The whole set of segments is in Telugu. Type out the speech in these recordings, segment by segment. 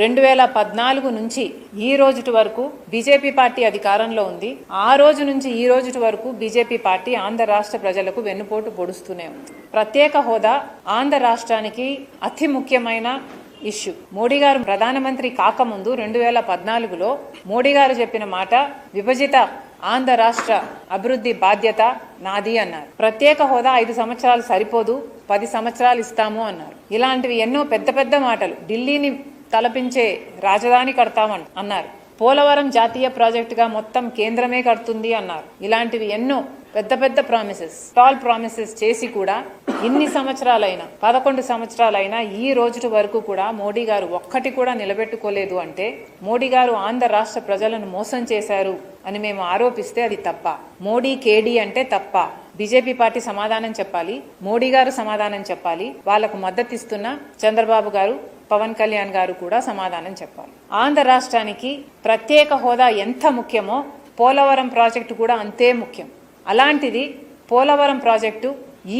2014 నుంచి ఈ రోజుటి వరకు బీజేపీ పార్టీ అధికారంలో ఉంది. ఆ రోజు నుంచి ఈ రోజుటి వరకు బీజేపీ పార్టీ ఆంధ్ర రాష్ట్ర ప్రజలకు వెన్నుపోటు పొడుస్తూనే ఉంది. ప్రత్యేక హోదా ఆంధ్ర రాష్ట్రానికి అతి ముఖ్యమైన ఇష్యూ. మోడీ గారు ప్రధానమంత్రి కాకముందు 2014లో మోడీ గారు చెప్పిన మాట, విభజిత ఆంధ్ర రాష్ట్ర అభివృద్ధి బాధ్యత నాది అన్నారు. ప్రత్యేక హోదా 5 సంవత్సరాలు సరిపోదు, 10 సంవత్సరాలు ఇస్తాము అన్నారు. ఇలాంటివి ఎన్నో పెద్ద పెద్ద మాటలు. ఢిల్లీని తలపించే రాజధాని కడతామని అన్నారు. పోలవరం జాతీయ ప్రాజెక్టుగా మొత్తం కేంద్రమే కడుతుంది అన్నారు. ఇలాంటివి ఎన్నో పెద్ద పెద్ద ప్రామిసెస్, టాల్ ప్రామిసెస్ చేసి కూడా ఇన్ని సంవత్సరాలైనా 11 సంవత్సరాలైనా ఈ రోజు వరకు కూడా మోడీ గారు ఒక్కటి కూడా నిలబెట్టుకోలేదు అంటే మోడీ గారు ఆంధ్ర రాష్ట్ర ప్రజలను మోసం చేశారు అని మేము ఆరోపిస్తే అది తప్ప. మోడీ కేడీ అంటే తప్ప. బీజేపీ పార్టీ సమాధానం చెప్పాలి, మోడీ గారు సమాధానం చెప్పాలి, వాళ్లకు మద్దతిస్తున్న చంద్రబాబు గారు, పవన్ కళ్యాణ్ గారు కూడా సమాధానం చెప్పాలి. ఆంధ్ర రాష్ట్రానికి ప్రత్యేక హోదా ఎంత ముఖ్యమో పోలవరం ప్రాజెక్టు కూడా అంతే ముఖ్యం. అలాంటిది పోలవరం ప్రాజెక్టు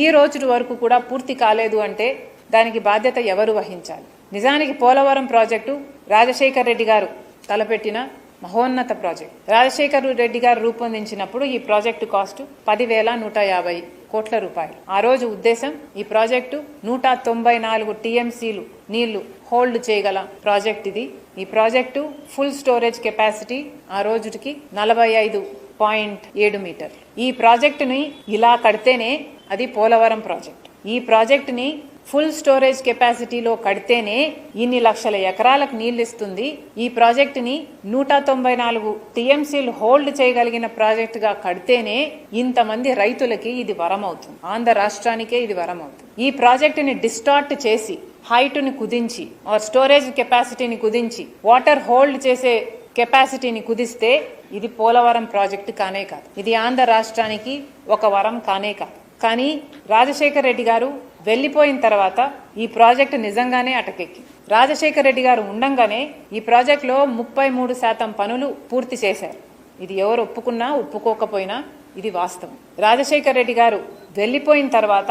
ఈ రోజు వరకు కూడా పూర్తి కాలేదు అంటే దానికి బాధ్యత ఎవరు వహించాలి? నిజానికి పోలవరం ప్రాజెక్టు రాజశేఖర్ రెడ్డి గారు తలపెట్టిన మహోన్నత ప్రాజెక్ట్. రాజశేఖర్ రెడ్డి గారు రూపొందించినప్పుడు ఈ ప్రాజెక్టు కాస్ట్ 10,150 కోట్ల రూపాయలు. ఆ రోజు ఉద్దేశం ఈ ప్రాజెక్టు 194 టీఎంసీలు నీళ్లు హోల్డ్ చేయగల ప్రాజెక్ట్ ఇది. ఈ ప్రాజెక్టు ఫుల్ స్టోరేజ్ కెపాసిటీ ఆ రోజుకి 45.7 మీటర్లు. ఈ ప్రాజెక్టుని ఇలా కడితేనే అది పోలవరం ప్రాజెక్ట్. ఈ ప్రాజెక్టుని ఫుల్ స్టోరేజ్ కెపాసిటీలో కడితేనే ఇన్ని లక్షల ఎకరాలకు నీళ్లు ఇస్తుంది. ఈ ప్రాజెక్టుని 194 టీఎంసీలు హోల్డ్ చేయగలిగిన ప్రాజెక్టుగా కడితేనే ఇంతమంది రైతులకి ఇది వరం అవుతుంది. ఆంధ్ర రాష్ట్రానికే ఇది వరం అవుతుంది. ఈ ప్రాజెక్టుని డిస్టార్ట్ చేసి హైట్ని కుదించి స్టోరేజ్ కెపాసిటీని కుదించి వాటర్ హోల్డ్ చేసే కెపాసిటీని కుదిస్తే ఇది పోలవరం ప్రాజెక్టు కానే కాదు. ఇది ఆంధ్ర రాష్ట్రానికి ఒక వరం కానే కాదు. కానీ రాజశేఖర్ రెడ్డి గారు వెళ్లిపోయిన తర్వాత ఈ ప్రాజెక్టు నిజంగానే అటకెక్కి. రాజశేఖర్ రెడ్డి గారు ఉండంగానే ఈ ప్రాజెక్టులో 33% పనులు పూర్తి చేశారు. ఇది ఎవరు ఒప్పుకున్నా ఒప్పుకోకపోయినా ఇది వాస్తవం. రాజశేఖర్ రెడ్డి గారు వెళ్లిపోయిన తర్వాత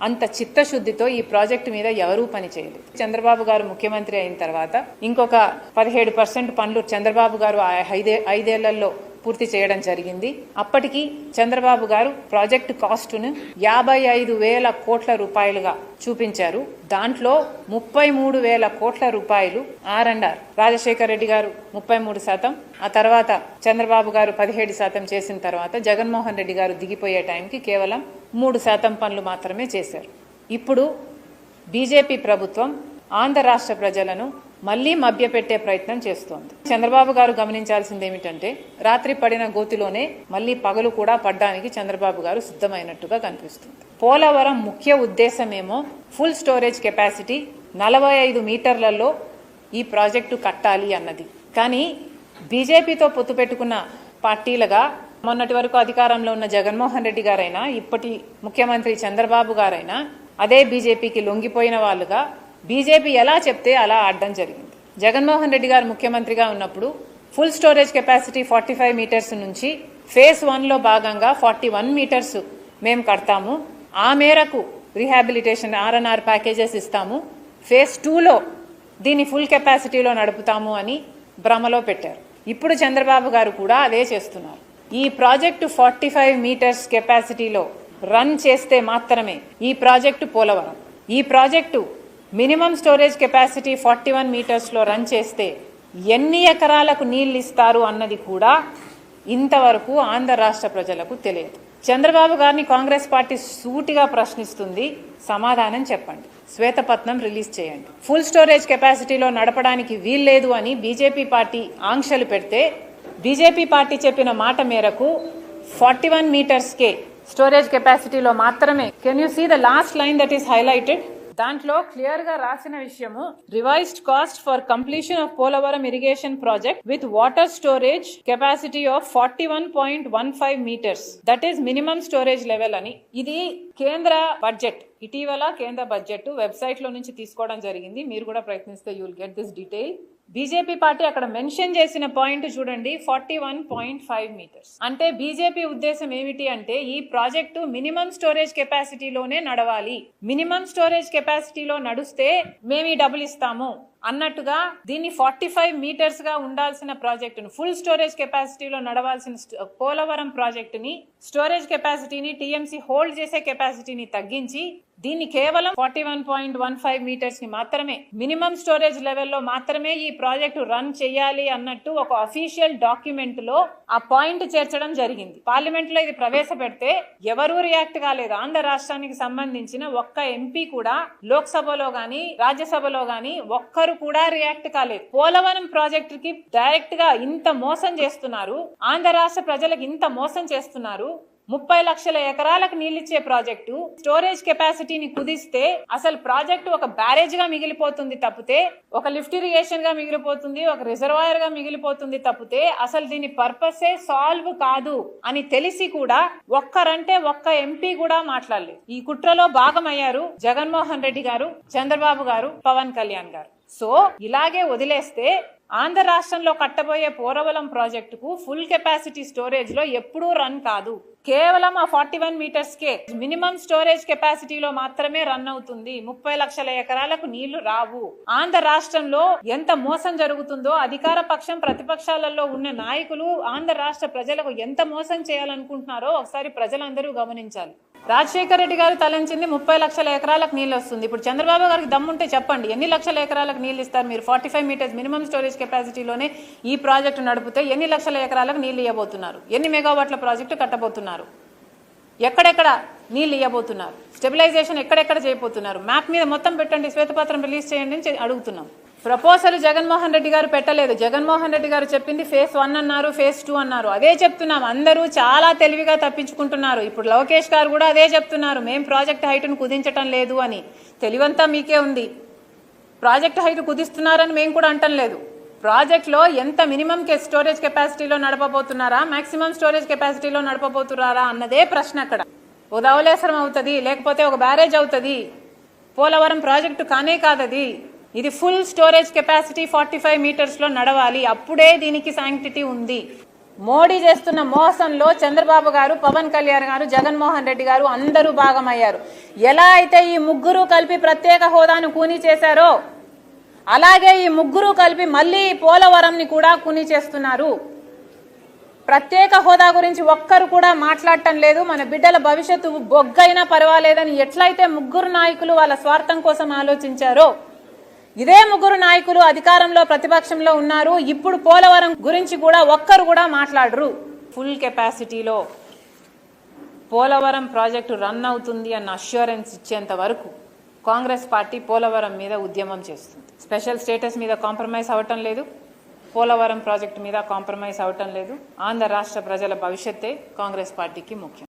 అంత చిత్తశుద్ధితో ఈ ప్రాజెక్టు మీద ఎవరూ పని చేయలేదు. చంద్రబాబు గారు ముఖ్యమంత్రి అయిన తర్వాత ఇంకొక 17% పనులు చంద్రబాబు గారు 5 ఏళ్లలో పూర్తి చేయడం జరిగింది. అప్పటికి చంద్రబాబు గారు ప్రాజెక్టు కాస్టును 55,000 కోట్ల రూపాయలుగా చూపించారు. దాంట్లో 33,000 కోట్ల రూపాయలు R&R. రాజశేఖర్ రెడ్డి గారు 33%, ఆ తర్వాత చంద్రబాబు గారు 17% చేసిన తర్వాత జగన్మోహన్ రెడ్డి గారు దిగిపోయే టైంకి కేవలం 3% పనులు మాత్రమే చేశారు. ఇప్పుడు బీజేపీ ప్రభుత్వం ఆంధ్ర రాష్ట్ర ప్రజలను మళ్లీ మభ్యపెట్టే ప్రయత్నం చేస్తోంది. చంద్రబాబు గారు గమనించాల్సింది ఏమిటంటే రాత్రి పడిన గోతిలోనే మళ్లీ పగలు కూడా పడ్డానికి చంద్రబాబు గారు సిద్ధమైనట్టుగా కనిపిస్తుంది. పోలవరం ముఖ్య ఉద్దేశమేమో ఫుల్ స్టోరేజ్ కెపాసిటీ 45 మీటర్లలో ఈ ప్రాజెక్టు కట్టాలి అన్నది. కానీ బీజేపీతో పొత్తు పెట్టుకున్న పార్టీలుగా మొన్నటి వరకు అధికారంలో ఉన్న జగన్మోహన్ రెడ్డి గారైనా ఇప్పటి ముఖ్యమంత్రి చంద్రబాబు గారైనా అదే బీజేపీకి లొంగిపోయిన వాళ్ళుగా బీజేపీ ఎలా చెప్తే అలా ఆడడం జరిగింది. జగన్మోహన్ రెడ్డి గారు ముఖ్యమంత్రిగా ఉన్నప్పుడు ఫుల్ స్టోరేజ్ కెపాసిటీ 45 మీటర్స్ నుంచి ఫేజ్ 1లో భాగంగా 41 మీటర్స్ మేము కడతాము, ఆ మేరకు రీహాబిలిటేషన్ R&R ప్యాకేజెస్ ఇస్తాము, ఫేజ్ 2లో దీన్ని ఫుల్ కెపాసిటీలో నడుపుతాము అని భ్రమలో పెట్టారు. ఇప్పుడు చంద్రబాబు గారు కూడా అదే చేస్తున్నారు. ఈ ప్రాజెక్టు 45 మీటర్స్ కెపాసిటీలో రన్ చేస్తే మాత్రమే ఈ ప్రాజెక్టు పోలవరం. ఈ ప్రాజెక్టు మినిమం స్టోరేజ్ కెపాసిటీ 41 మీటర్స్లో రన్ చేస్తే ఎన్ని ఎకరాలకు నీళ్లు ఇస్తారు అన్నది కూడా ఇంతవరకు ఆంధ్ర రాష్ట్ర ప్రజలకు తెలియదు. చంద్రబాబు గారిని కాంగ్రెస్ పార్టీ సూటిగా ప్రశ్నిస్తుంది, సమాధానం చెప్పండి, శ్వేతపత్రం రిలీజ్ చేయండి. ఫుల్ స్టోరేజ్ కెపాసిటీలో నడపడానికి వీల్లేదు అని బీజేపీ పార్టీ ఆంక్షలు పెడితే బీజేపీ పార్టీ చెప్పిన మాట మేరకు 41 మీటర్స్కే స్టోరేజ్ కెపాసిటీలో మాత్రమే. Can you see the last line that is highlighted? దాంట్లో క్లియర్ గా రాసిన విషయము, revised cost for completion of Polavaram irrigation project with water storage capacity of 41.15 metres, that is minimum storage level అని. ఇది కేంద్ర బడ్జెట్, ఇటీవల కేంద్ర బడ్జెట్ వెబ్సైట్ లో నుంచి తీసుకోవడం జరిగింది. మీరు కూడా ప్రయత్నిస్తే you will get this detail. BJP party అక్కడ మెన్షన్ చేసిన పాయింట్ చూడండి, 41.5 మీటర్స్. అంటే బీజేపీ ఉద్దేశం ఏమిటి అంటే ఈ ప్రాజెక్టు మినిమం స్టోరేజ్ కెపాసిటీలోనే నడవాలి. మినిమం స్టోరేజ్ కెపాసిటీలో నడుస్తే మేము ఈ డబ్బులు ఇస్తాము, అన్నట్టుగా దీన్ని 45 మీటర్స్ గా ఉండాల్సిన ప్రాజెక్టును ఫుల్ స్టోరేజ్ కెపాసిటీలో నడవాల్సిన పోలవరం ప్రాజెక్టుని స్టోరేజ్ కెపాసిటీని టీఎంసీ హోల్డ్ చేసే కెపాసిటీని తగ్గించి దీన్ని కేవలం 41.15 మీటర్స్ ని మాత్రమే మినిమం స్టోరేజ్ లెవెల్లో మాత్రమే ఈ ప్రాజెక్టు రన్ చేయాలి అన్నట్టు ఒక అఫీషియల్ డాక్యుమెంట్ లో ఆ పాయింట్ చేర్చడం జరిగింది. పార్లమెంట్ లో ఇది ప్రవేశపెడితే ఎవరూ రియాక్ట్ కాలేదు. ఆంధ్ర రాష్ట్రానికి సంబంధించిన ఒక్క ఎంపీ కూడా లోక్సభలో గాని రాజ్యసభలో గాని ఒక్కరు కూడా రియాక్ట్ కాలేదు. పోలవరం ప్రాజెక్టుకి డైరెక్ట్ గా ఇంత మోసం చేస్తున్నారు, ఆంధ్ర రాష్ట్ర ప్రజలకు ఇంత మోసం చేస్తున్నారు. 30 లక్షల ఎకరాలకు నీళ్ళిచ్చే ప్రాజెక్టు స్టోరేజ్ కెపాసిటీని కుదిస్తే అసలు ప్రాజెక్టు ఒక బ్యారేజ్ గా మిగిలిపోతుంది తప్పితే, ఒక లిఫ్ట్ ఇరిగేషన్ గా మిగిలిపోతుంది, ఒక రిజర్వాయర్ గా మిగిలిపోతుంది తప్పితే అసలు దీని పర్పసే సాల్వ్ కాదు అని తెలిసి కూడా ఒక్కరంటే ఒక్క ఎంపీ కూడా మాట్లాడలేదు. ఈ కుట్రలో భాగమయ్యారు జగన్మోహన్ రెడ్డి గారు, చంద్రబాబు గారు, పవన్ కళ్యాణ్ గారు. సో ఇలాగే వదిలేస్తే ఆంధ్ర రాష్ట్రంలో కట్టబోయే పోలవరం ప్రాజెక్టుకు ఫుల్ కెపాసిటీ స్టోరేజ్ లో ఎప్పుడూ రన్ కాదు. కేవలం ఆ 41 మీటర్స్ కే మినిమం స్టోరేజ్ కెపాసిటీలో మాత్రమే రన్ అవుతుంది. 30 లక్షల ఎకరాలకు నీళ్లు రావు. ఆంధ్ర రాష్ట్రంలో ఎంత మోసం జరుగుతుందో అధికార పక్షం ప్రతిపక్షాలలో ఉన్న నాయకులు ఆంధ్ర రాష్ట్ర ప్రజలకు ఎంత మోసం చేయాలనుకుంటున్నారో ఒకసారి ప్రజలందరూ గమనించాలి. రాజశేఖర రెడ్డి గారు తలంచింది 30 లక్షల ఎకరాలకు నీళ్ళు వస్తుంది. ఇప్పుడు చంద్రబాబు గారికి దమ్ముంటే చెప్పండి, ఎన్ని లక్షల ఎకరాలకు నీళ్ళు ఇస్తారు మీరు? 45 మీటర్స్ మినిమం స్టోరేజ్ కెపాసిటీలోనే ఈ ప్రాజెక్టు నడిపితే ఎన్ని లక్షల ఎకరాలకు నీళ్ళు ఇవ్వబోతున్నారు? ఎన్ని మెగావాట్ల ప్రాజెక్టు కట్టబోతున్నారు? ఎక్కడెక్కడ నీళ్ళు ఇవ్వబోతున్నారు? స్టెబిలైజేషన్ ఎక్కడెక్కడ చేయబోతున్నారు? మ్యాప్ మీద మొత్తం పెట్టండి, శ్వేతపత్రం రిలీజ్ చేయండి అని అడుగుతున్నాం. ప్రపోజల్ జగన్మోహన్ రెడ్డి గారు పెట్టలేదు. జగన్మోహన్ రెడ్డి గారు చెప్పింది ఫేజ్ 1 అన్నారు, ఫేజ్ 2 అన్నారు. అదే చెప్తున్నాం, అందరూ చాలా తెలివిగా తప్పించుకుంటున్నారు. ఇప్పుడు లోకేష్ గారు కూడా అదే చెప్తున్నారు, మేం ప్రాజెక్ట్ హైట్ను కుదించటం లేదు అని. తెలివంతా మీకే ఉంది. ప్రాజెక్ట్ హైట్ కుదిస్తున్నారని మేము కూడా అంటం లేదు. ప్రాజెక్ట్లో ఎంత మినిమం స్టోరేజ్ కెపాసిటీలో నడపబోతున్నారా, మాక్సిమం స్టోరేజ్ కెపాసిటీలో నడపబోతున్నారా అన్నదే ప్రశ్న. అక్కడ ఓ ధవళేశ్వరం అవుతుంది, లేకపోతే ఒక బ్యారేజ్ అవుతుంది. పోలవరం ప్రాజెక్టు కానే కాదది. ఇది ఫుల్ స్టోరేజ్ కెపాసిటీ 45 మీటర్స్ లో నడవాలి. అప్పుడే దీనికి శాంక్టిటీ ఉంది. మోడీ చేస్తున్న మోసంలో చంద్రబాబు గారు, పవన్ కళ్యాణ్ గారు, జగన్మోహన్ రెడ్డి గారు అందరూ భాగమయ్యారు. ఎలా అయితే ఈ ముగ్గురు కలిపి ప్రత్యేక హోదాను కూనీ చేశారో అలాగే ఈ ముగ్గురు కలిపి మళ్ళీ పోలవరంని కూడా కూనీ చేస్తున్నారు. ప్రత్యేక హోదా గురించి ఒక్కరు కూడా మాట్లాడటం లేదు. మన బిడ్డల భవిష్యత్తు బొగ్గైనా పర్వాలేదని ఎట్లయితే ముగ్గురు నాయకులు వాళ్ళ స్వార్థం కోసం ఆలోచించారో ఇదే ముగ్గురు నాయకులు అధికారంలో ప్రతిపక్షంలో ఉన్నారు. ఇప్పుడు పోలవరం గురించి కూడా ఒక్కరు కూడా మాట్లాడరు. ఫుల్ కెపాసిటీలో పోలవరం ప్రాజెక్టు రన్ అవుతుంది అన్న అష్యూరెన్స్ ఇచ్చేంత వరకు కాంగ్రెస్ పార్టీ పోలవరం మీద ఉద్యమం చేస్తుంది. స్పెషల్ స్టేటస్ మీద కాంప్రమైజ్ అవటం లేదు, పోలవరం ప్రాజెక్టు మీద కాంప్రమైజ్ అవటం లేదు. ఆంధ్ర రాష్ట్ర ప్రజల భవిష్యత్తే కాంగ్రెస్ పార్టీకి ముఖ్యం.